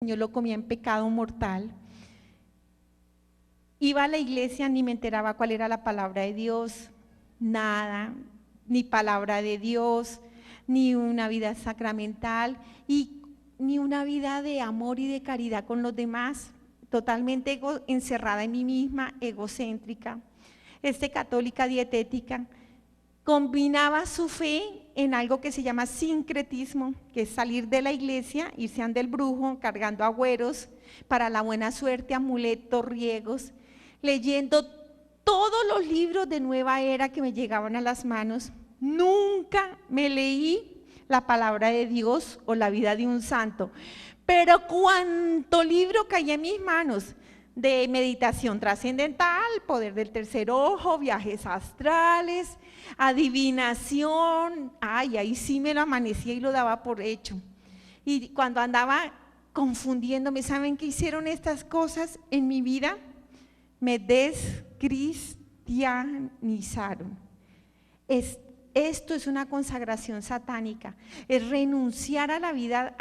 yo lo comía en pecado mortal. Iba a la iglesia, ni me enteraba cuál era la palabra de Dios, nada, ni palabra de Dios, ni una vida sacramental, y ni una vida de amor y de caridad con los demás, totalmente encerrada en mí misma, egocéntrica, católica dietética. Combinaba su fe en algo que se llama sincretismo, que es salir de la iglesia, irse ante el brujo, cargando agüeros para la buena suerte, amuletos, riegos, leyendo todos los libros de Nueva Era que me llegaban a las manos. Nunca me leí la palabra de Dios o la vida de un santo, pero cuánto libro caía en mis manos, de meditación trascendental, poder del tercer ojo, viajes astrales, adivinación. Ay, ahí sí me lo amanecía y lo daba por hecho. Y cuando andaba confundiéndome, ¿saben qué hicieron estas cosas en mi vida? Me descristianizaron. Esto es una consagración satánica, es renunciar a la vida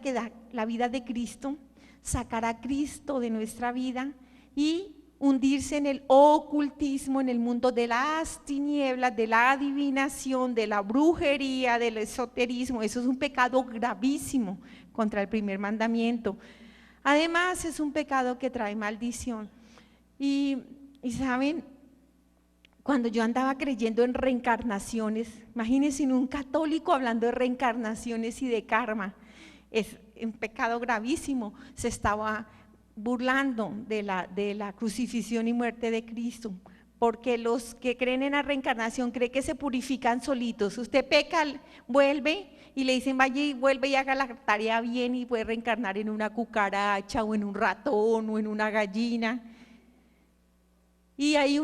que da la vida de Cristo, sacar a Cristo de nuestra vida y hundirse en el ocultismo, en el mundo de las tinieblas, de la adivinación, de la brujería, del esoterismo. Eso es un pecado gravísimo contra el primer mandamiento. Además, es un pecado que trae maldición. Y ¿saben? Cuando yo andaba creyendo en reencarnaciones, imagínense un católico hablando de reencarnaciones y de karma, es un pecado gravísimo. Se estaba burlando de la crucifixión y muerte de Cristo, porque los que creen en la reencarnación creen que se purifican solitos. Usted peca, vuelve y le dicen vaya y vuelve y haga la tarea bien y puede reencarnar en una cucaracha o en un ratón o en una gallina. Y hay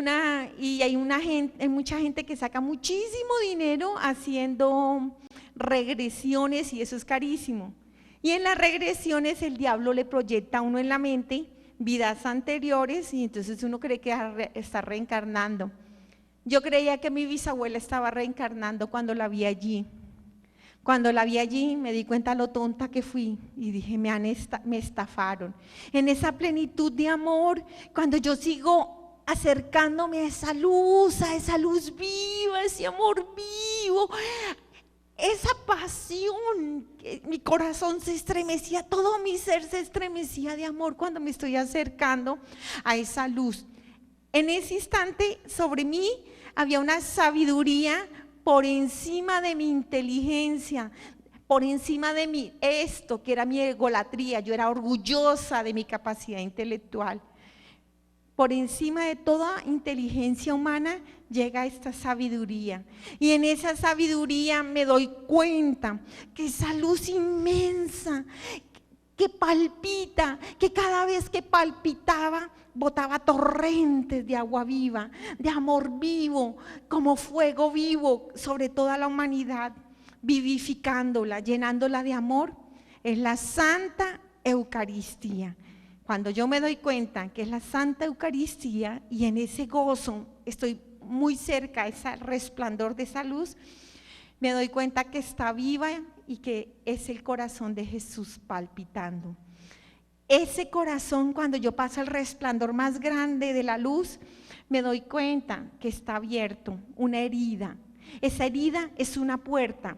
mucha gente que saca muchísimo dinero haciendo regresiones y eso es carísimo. Y en las regresiones el diablo le proyecta a uno en la mente vidas anteriores y entonces uno cree que está reencarnando. Yo creía que mi bisabuela estaba reencarnando cuando la vi allí. Cuando la vi allí me di cuenta lo tonta que fui y dije, me estafaron. En esa plenitud de amor, cuando yo sigo acercándome a esa luz viva, ese amor vivo, esa pasión, mi corazón se estremecía, todo mi ser se estremecía de amor cuando me estoy acercando a esa luz. En ese instante sobre mí había una sabiduría por encima de mi inteligencia, por encima de esto que era mi egolatría. Yo era orgullosa de mi capacidad intelectual. Por encima de toda inteligencia humana llega esta sabiduría. Y en esa sabiduría me doy cuenta que esa luz inmensa que palpita, que cada vez que palpitaba, botaba torrentes de agua viva, de amor vivo, como fuego vivo sobre toda la humanidad, vivificándola, llenándola de amor. Es la Santa Eucaristía. Cuando yo me doy cuenta que es la Santa Eucaristía y en ese gozo estoy muy cerca, ese resplandor de esa luz, me doy cuenta que está viva y que es el corazón de Jesús palpitando. Ese corazón, cuando yo paso el resplandor más grande de la luz, me doy cuenta que está abierto, una herida. Esa herida es una puerta.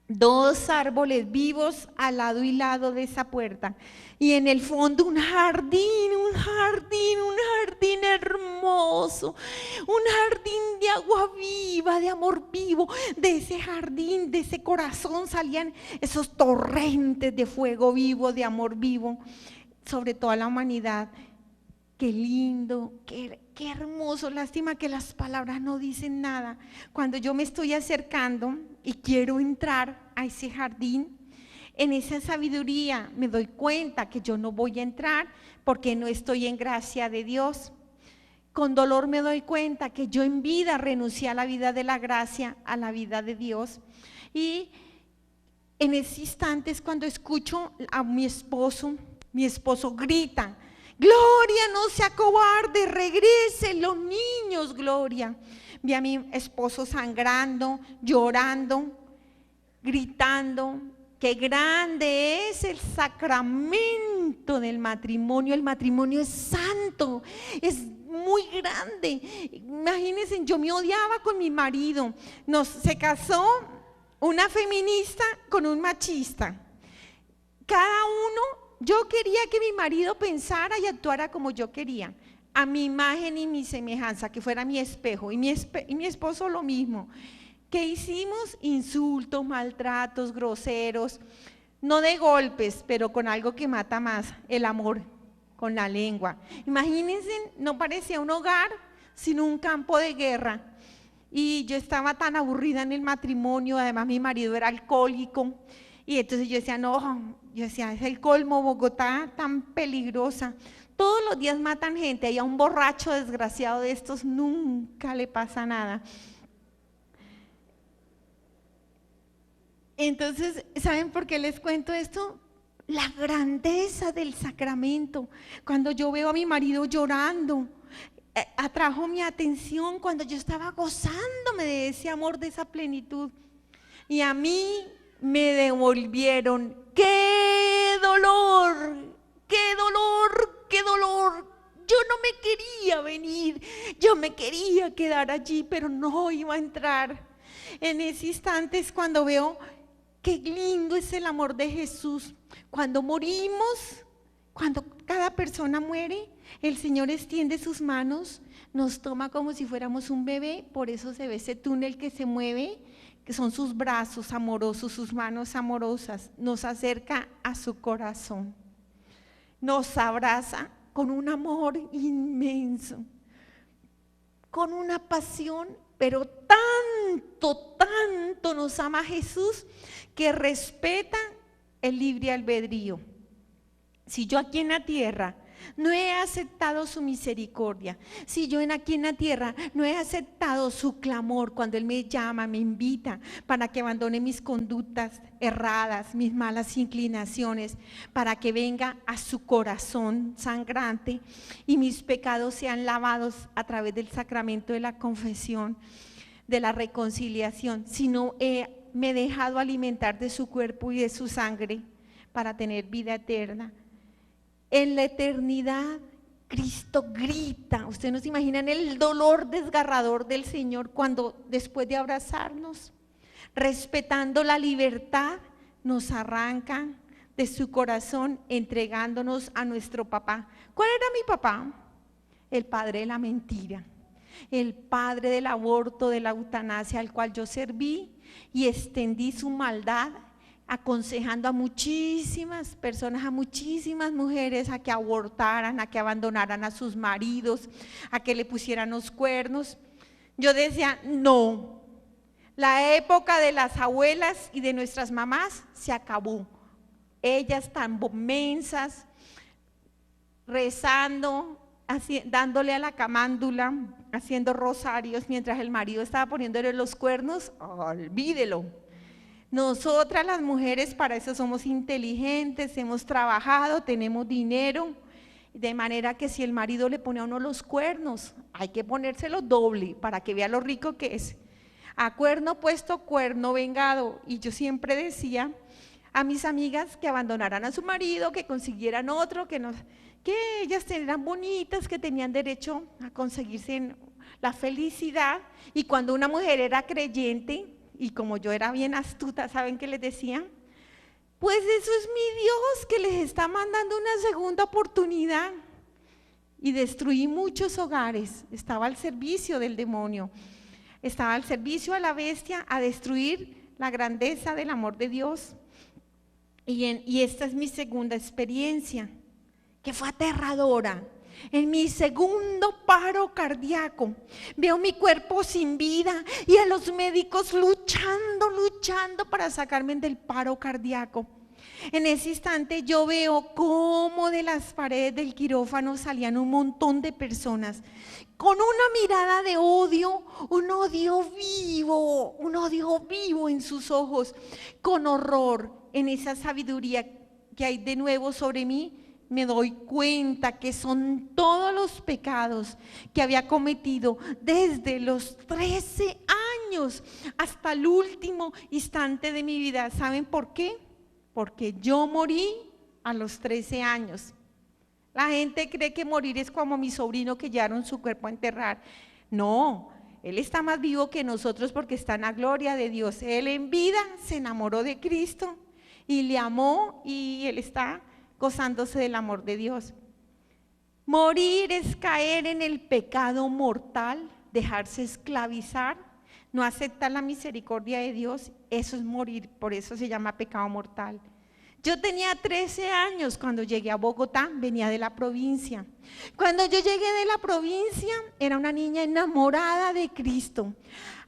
2 árboles vivos al lado y lado de esa puerta y en el fondo un jardín hermoso, un jardín de agua viva, de amor vivo. De ese jardín, de ese corazón salían esos torrentes de fuego vivo, de amor vivo sobre toda la humanidad. Qué lindo, qué hermoso. Lástima que las palabras no dicen nada. Cuando yo me estoy acercando y quiero entrar a ese jardín, en esa sabiduría me doy cuenta que yo no voy a entrar porque no estoy en gracia de Dios. Con dolor me doy cuenta que yo en vida renuncié a la vida de la gracia, a la vida de Dios. Y en ese instante es cuando escucho a mi esposo grita: Gloria, no se acobarde, regresen los niños, Gloria. Vi a mi esposo sangrando, llorando, gritando, qué grande es el sacramento del matrimonio. El matrimonio es santo, es muy grande. Imagínense, yo me odiaba con mi marido. Se casó una feminista con un machista. Cada uno, yo quería que mi marido pensara y actuara como yo quería, a mi imagen y mi semejanza, que fuera mi espejo, y mi esposo lo mismo. ¿Qué hicimos? Insultos, maltratos, groseros, no de golpes, pero con algo que mata más, el amor, con la lengua. Imagínense, no parecía un hogar, sino un campo de guerra. Y yo estaba tan aburrida en el matrimonio, además mi marido era alcohólico, y entonces yo decía, no, es el colmo, Bogotá tan peligrosa. Todos los días matan gente, y a un borracho desgraciado de estos nunca le pasa nada. Entonces, ¿saben por qué les cuento esto? La grandeza del sacramento. Cuando yo veo a mi marido llorando, atrajo mi atención cuando yo estaba gozándome de ese amor, de esa plenitud. Y a mí me devolvieron. ¡Qué dolor! ¡Qué dolor! ¡Qué dolor! Yo no me quería venir, yo me quería quedar allí, pero no iba a entrar. En ese instante es cuando veo qué lindo es el amor de Jesús. Cuando morimos, cuando cada persona muere, el Señor extiende sus manos, nos toma como si fuéramos un bebé, por eso se ve ese túnel que se mueve, que son sus brazos amorosos, sus manos amorosas, nos acerca a su corazón, nos abraza con un amor inmenso, con una pasión, pero tanto nos ama Jesús que respeta el libre albedrío. Si yo aquí en la tierra no he aceptado su misericordia, si yo aquí en la tierra no he aceptado su clamor cuando Él me llama, me invita para que abandone mis conductas erradas, mis malas inclinaciones, para que venga a su corazón sangrante y mis pecados sean lavados a través del sacramento de la confesión, de la reconciliación, si no me he dejado alimentar de su cuerpo y de su sangre para tener vida eterna. En la eternidad, Cristo grita. Ustedes no se imaginan el dolor desgarrador del Señor cuando después de abrazarnos, respetando la libertad, nos arranca de su corazón entregándonos a nuestro papá. ¿Cuál era mi papá? El padre de la mentira, el padre del aborto, de la eutanasia, al cual yo serví y extendí su maldad, aconsejando a muchísimas personas, a muchísimas mujeres a que abortaran, a que abandonaran a sus maridos, a que le pusieran los cuernos. Yo decía, no, la época de las abuelas y de nuestras mamás se acabó. Ellas tan mensas, rezando, dándole a la camándula, haciendo rosarios, mientras el marido estaba poniéndole los cuernos, olvídelo. Nosotras las mujeres para eso somos inteligentes, hemos trabajado, tenemos dinero, de manera que si el marido le pone a uno los cuernos, hay que ponérselo doble para que vea lo rico que es. A cuerno puesto, cuerno vengado. Y yo siempre decía a mis amigas que abandonaran a su marido, que consiguieran otro, que ellas eran bonitas, que tenían derecho a conseguirse la felicidad. Y cuando una mujer era creyente, y como yo era bien astuta, ¿saben qué les decía? Pues eso es mi Dios que les está mandando una segunda oportunidad. Y destruí muchos hogares, estaba al servicio del demonio, estaba al servicio a la bestia, a destruir la grandeza del amor de Dios. Y esta es mi segunda experiencia, que fue aterradora. En mi segundo paro cardíaco, veo mi cuerpo sin vida y a los médicos luchando para sacarme del paro cardíaco. En ese instante yo veo cómo de las paredes del quirófano salían un montón de personas con una mirada de odio, un odio vivo en sus ojos, con horror. En esa sabiduría que hay de nuevo sobre mí, me doy cuenta que son todos los pecados que había cometido desde los 13 años hasta el último instante de mi vida. ¿Saben por qué? porque yo morí a los 13 años. La gente cree que morir es como mi sobrino que llevaron su cuerpo a enterrar. No, él está más vivo que nosotros porque está en la gloria de Dios. Él en vida se enamoró de Cristo y le amó y él está gozándose del amor de Dios. Morir es caer en el pecado mortal, dejarse esclavizar, no aceptar la misericordia de Dios, eso es morir, por eso se llama pecado mortal. Yo tenía 13 años cuando llegué a Bogotá, venía de la provincia. Cuando yo llegué de la provincia, era una niña enamorada de Cristo,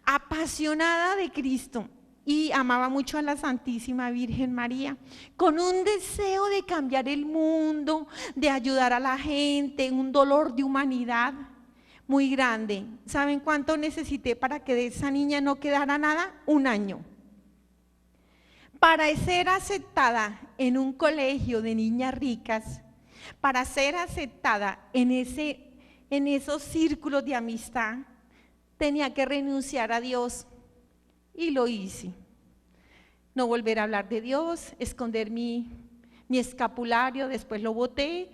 apasionada de Cristo y amaba mucho a la Santísima Virgen María, con un deseo de cambiar el mundo, de ayudar a la gente, un dolor de humanidad muy grande. ¿Saben cuánto necesité para que de esa niña no quedara nada? 1 año. Para ser aceptada en un colegio de niñas ricas, para ser aceptada en esos círculos de amistad, tenía que renunciar a Dios y lo hice. No volver a hablar de Dios, esconder mi escapulario, después lo boté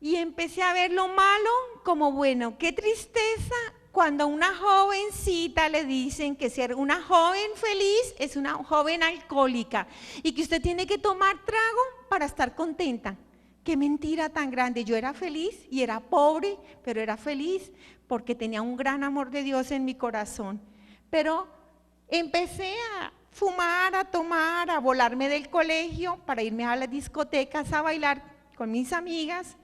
y empecé a ver lo malo como bueno. Qué tristeza cuando a una jovencita le dicen que ser una joven feliz es una joven alcohólica y que usted tiene que tomar trago para estar contenta. Qué mentira tan grande. Yo era feliz y era pobre, pero era feliz porque tenía un gran amor de Dios en mi corazón. Pero empecé a fumar, a tomar, a volarme del colegio para irme a las discotecas a bailar con mis amigas,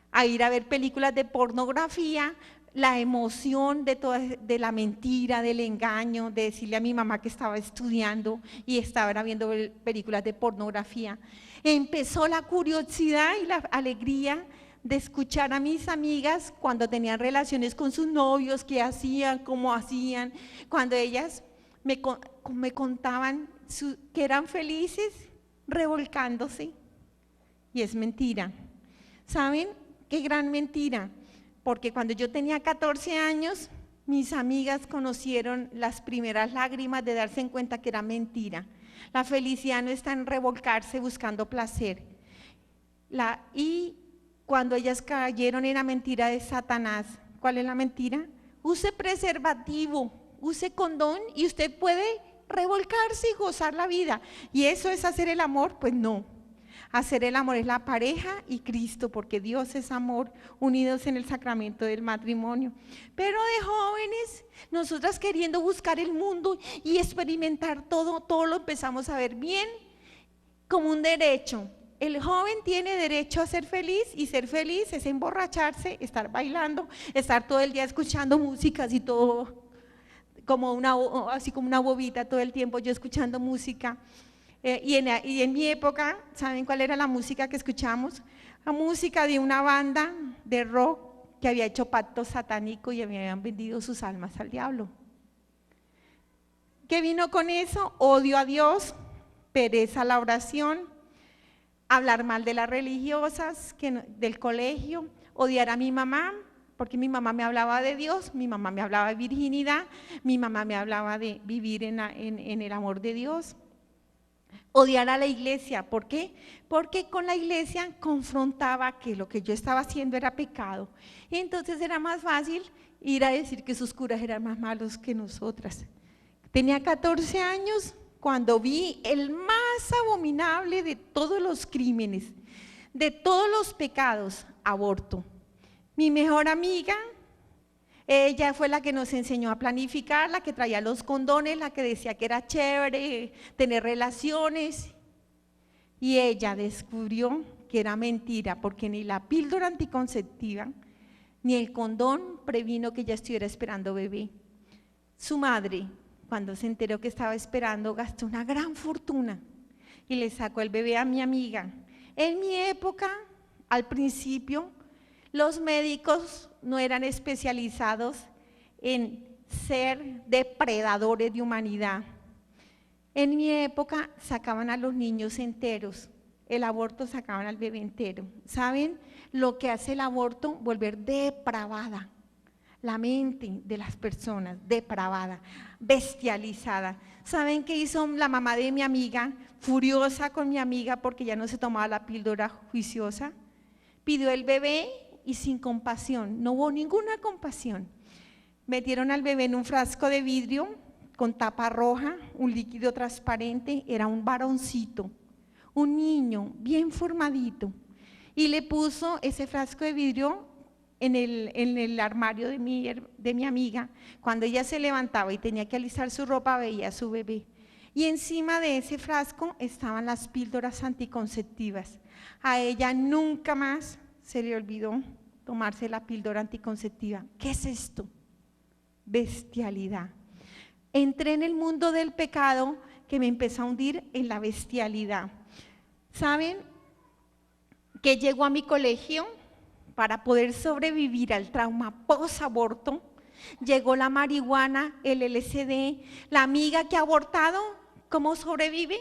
a ir a ver películas de pornografía, la emoción de la mentira, del engaño, de decirle a mi mamá que estaba estudiando y estaba viendo películas de pornografía. Empezó la curiosidad y la alegría de escuchar a mis amigas cuando tenían relaciones con sus novios, qué hacían, cómo hacían, cuando ellas me contaban que eran felices revolcándose. Y es mentira. ¿Saben qué gran mentira? Porque cuando yo tenía 14 años, mis amigas conocieron las primeras lágrimas de darse en cuenta que era mentira. La felicidad no está en revolcarse buscando placer. Y cuando ellas cayeron en la mentira de Satanás, ¿cuál es la mentira? Use preservativo, use condón y usted puede revolcarse y gozar la vida. ¿Y eso es hacer el amor? Pues no. Hacer el amor es la pareja y Cristo, porque Dios es amor, unidos en el sacramento del matrimonio. Pero de jóvenes, nosotras queriendo buscar el mundo y experimentar todo lo empezamos a ver bien como un derecho. El joven tiene derecho a ser feliz y ser feliz es emborracharse, estar bailando, estar todo el día escuchando músicas y todo, así como una bobita todo el tiempo yo escuchando música. Y en mi época, ¿saben cuál era la música que escuchamos? La música de una banda de rock que había hecho pacto satánico y habían vendido sus almas al diablo. ¿Qué vino con eso? Odio a Dios, pereza a la oración, hablar mal de las religiosas, del colegio, odiar a mi mamá, porque mi mamá me hablaba de Dios, mi mamá me hablaba de virginidad, mi mamá me hablaba de vivir en el amor de Dios. Odiar a la iglesia, ¿por qué? Porque con la iglesia confrontaba que lo que yo estaba haciendo era pecado. Y entonces era más fácil ir a decir que sus curas eran más malos que nosotras. Tenía 14 años cuando vi el más abominable de todos los crímenes, de todos los pecados, aborto. Mi mejor amiga, ella fue la que nos enseñó a planificar, la que traía los condones, la que decía que era chévere tener relaciones. Y ella descubrió que era mentira, porque ni la píldora anticonceptiva, ni el condón previno que ella estuviera esperando bebé. Su madre, cuando se enteró que estaba esperando, gastó una gran fortuna y le sacó el bebé a mi amiga. En mi época, al principio, los médicos no eran especializados en ser depredadores de humanidad. En mi época sacaban a los niños enteros, el aborto sacaban al bebé entero. ¿Saben lo que hace el aborto? Volver depravada. la mente de las personas depravada, bestializada. ¿Saben qué hizo la mamá de mi amiga? Furiosa con mi amiga porque ya no se tomaba la píldora juiciosa. Pidió el bebé y sin compasión, no hubo ninguna compasión. Metieron al bebé en un frasco de vidrio con tapa roja, un líquido transparente, era un varoncito, un niño bien formadito, y le puso ese frasco de vidrio en el armario de mi amiga. Cuando ella se levantaba y tenía que alistar su ropa, veía a su bebé. Y encima de ese frasco estaban las píldoras anticonceptivas. A ella nunca más se le olvidó tomarse la píldora anticonceptiva. ¿Qué es esto? Bestialidad. Entré en el mundo del pecado que me empezó a hundir en la bestialidad. ¿Saben que llegó a mi colegio para poder sobrevivir al trauma post-aborto? Llegó la marihuana, el LSD, la amiga que ha abortado, ¿cómo sobrevive?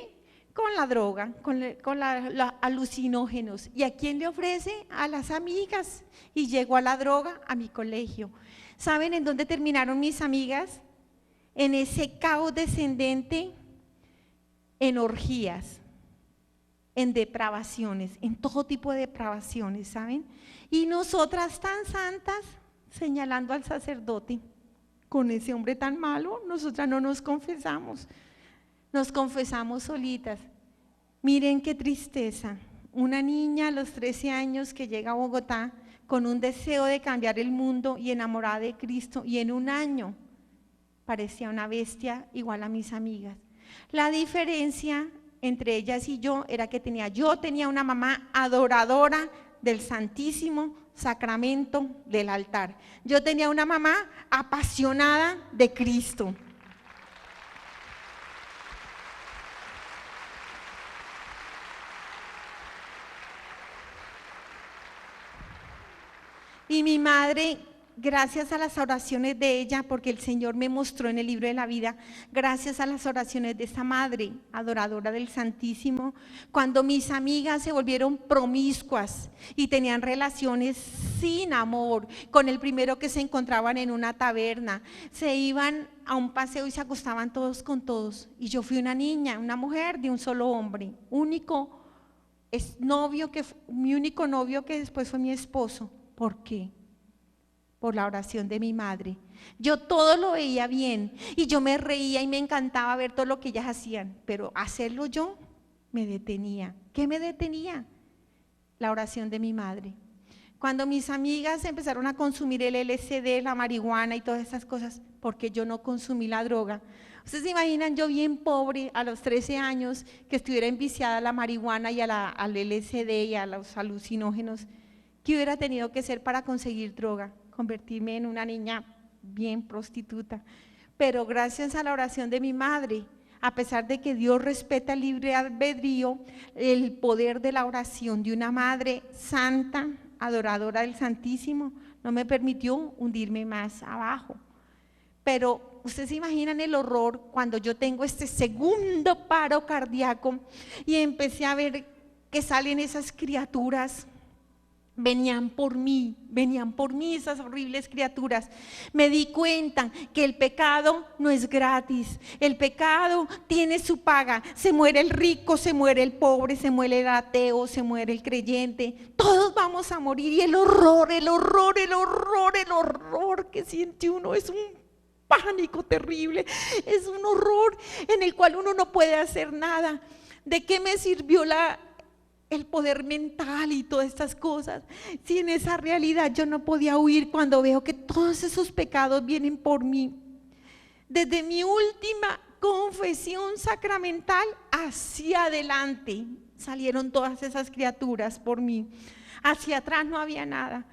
Con la droga, con los alucinógenos. ¿Y a quién le ofrece? A las amigas. Y llegó a la droga a mi colegio. ¿Saben en dónde terminaron mis amigas? En ese caos descendente, en orgías, en depravaciones, en todo tipo de depravaciones, ¿saben? Y nosotras tan santas, señalando al sacerdote, con ese hombre tan malo, nosotras no nos confesamos solitas. Miren qué tristeza, una niña a los 13 años que llega a Bogotá con un deseo de cambiar el mundo y enamorada de Cristo, y en un año parecía una bestia igual a mis amigas. La diferencia entre ellas y yo era que yo tenía una mamá adoradora del Santísimo Sacramento del altar. Yo tenía una mamá apasionada de Cristo. Y mi madre, gracias a las oraciones de ella, porque el Señor me mostró en el libro de la vida, gracias a las oraciones de esa madre adoradora del Santísimo, cuando mis amigas se volvieron promiscuas y tenían relaciones sin amor, con el primero que se encontraban en una taberna, se iban a un paseo y se acostaban todos con todos. Y yo fui una niña, una mujer de un solo hombre, mi único novio que después fue mi esposo. ¿Por qué? Por la oración de mi madre. Yo todo lo veía bien y yo me reía y me encantaba ver todo lo que ellas hacían, pero hacerlo yo me detenía. ¿Qué me detenía? La oración de mi madre. Cuando mis amigas empezaron a consumir el LSD, la marihuana y todas esas cosas, porque yo no consumí la droga. Ustedes se imaginan yo bien pobre a los 13 años que estuviera enviciada a la marihuana y al LSD y a los alucinógenos. ¿Qué hubiera tenido que ser para conseguir droga? Convertirme en una niña bien prostituta. Pero gracias a la oración de mi madre, a pesar de que Dios respeta el libre albedrío, el poder de la oración de una madre santa, adoradora del Santísimo, no me permitió hundirme más abajo. Pero ustedes se imaginan el horror cuando yo tengo este segundo paro cardíaco y empecé a ver que salen esas criaturas. Venían por mí esas horribles criaturas. Me di cuenta que el pecado no es gratis, el pecado tiene su paga. Se muere el rico, se muere el pobre, se muere el ateo, se muere el creyente. Todos vamos a morir y el horror que siente uno es un pánico terrible, es un horror en el cual uno no puede hacer nada. ¿De qué me sirvió el poder mental y todas estas cosas, si en esa realidad yo no podía huir cuando veo que todos esos pecados vienen por mí? Desde mi última confesión sacramental hacia adelante salieron todas esas criaturas por mí, hacia atrás no había nada.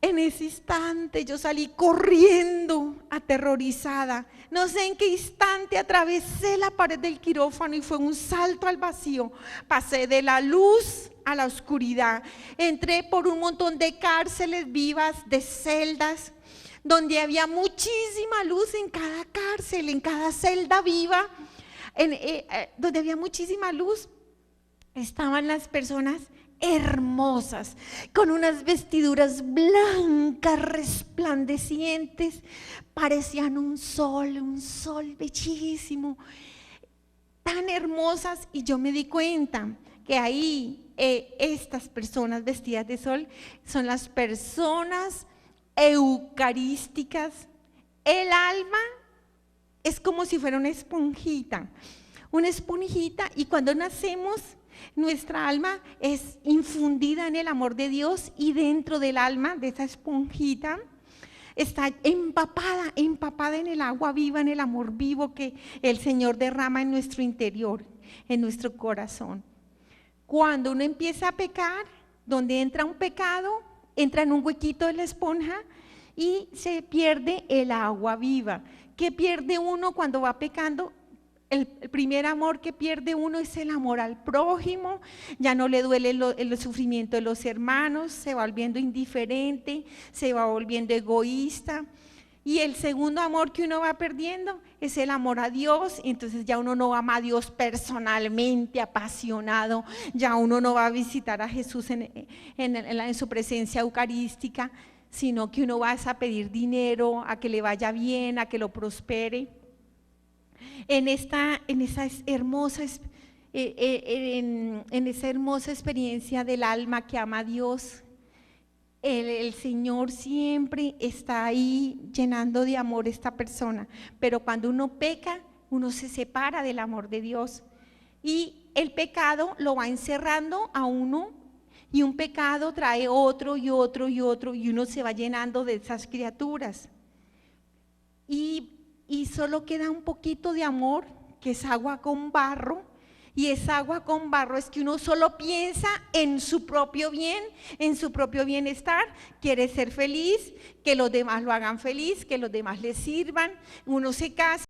En ese instante yo salí corriendo, aterrorizada. No sé en qué instante atravesé la pared del quirófano y fue un salto al vacío. Pasé de la luz a la oscuridad. Entré por un montón de cárceles vivas, de celdas, donde había muchísima luz en cada cárcel, en cada celda viva, donde había muchísima luz. Estaban las personas hermosas, con unas vestiduras blancas, resplandecientes, parecían un sol bellísimo, tan hermosas. Y yo me di cuenta que ahí estas personas vestidas de sol son las personas eucarísticas. El alma es como si fuera una esponjita, y cuando nacemos, nuestra alma es infundida en el amor de Dios, y dentro del alma, de esa esponjita, está empapada en el agua viva, en el amor vivo que el Señor derrama en nuestro interior, en nuestro corazón. Cuando uno empieza a pecar, donde entra un pecado, entra en un huequito de la esponja y se pierde el agua viva. ¿Qué pierde uno cuando va pecando? El primer amor que pierde uno es el amor al prójimo. Ya no le duele el sufrimiento de los hermanos, se va volviendo indiferente, se va volviendo egoísta. Y el segundo amor que uno va perdiendo es el amor a Dios. Entonces ya uno no ama a Dios personalmente, apasionado, ya uno no va a visitar a Jesús en su presencia eucarística, sino que uno va a pedir dinero, a que le vaya bien, a que lo prospere. En esa hermosa experiencia del alma que ama a Dios, el Señor siempre está ahí llenando de amor a esta persona. Pero cuando uno peca, uno se separa del amor de Dios, y el pecado lo va encerrando a uno, y un pecado trae otro y otro y otro, y uno se va llenando de esas criaturas. Y solo queda un poquito de amor, que es agua con barro, y esa agua con barro es que uno solo piensa en su propio bien, en su propio bienestar, quiere ser feliz, que los demás lo hagan feliz, que los demás le sirvan. Uno se casa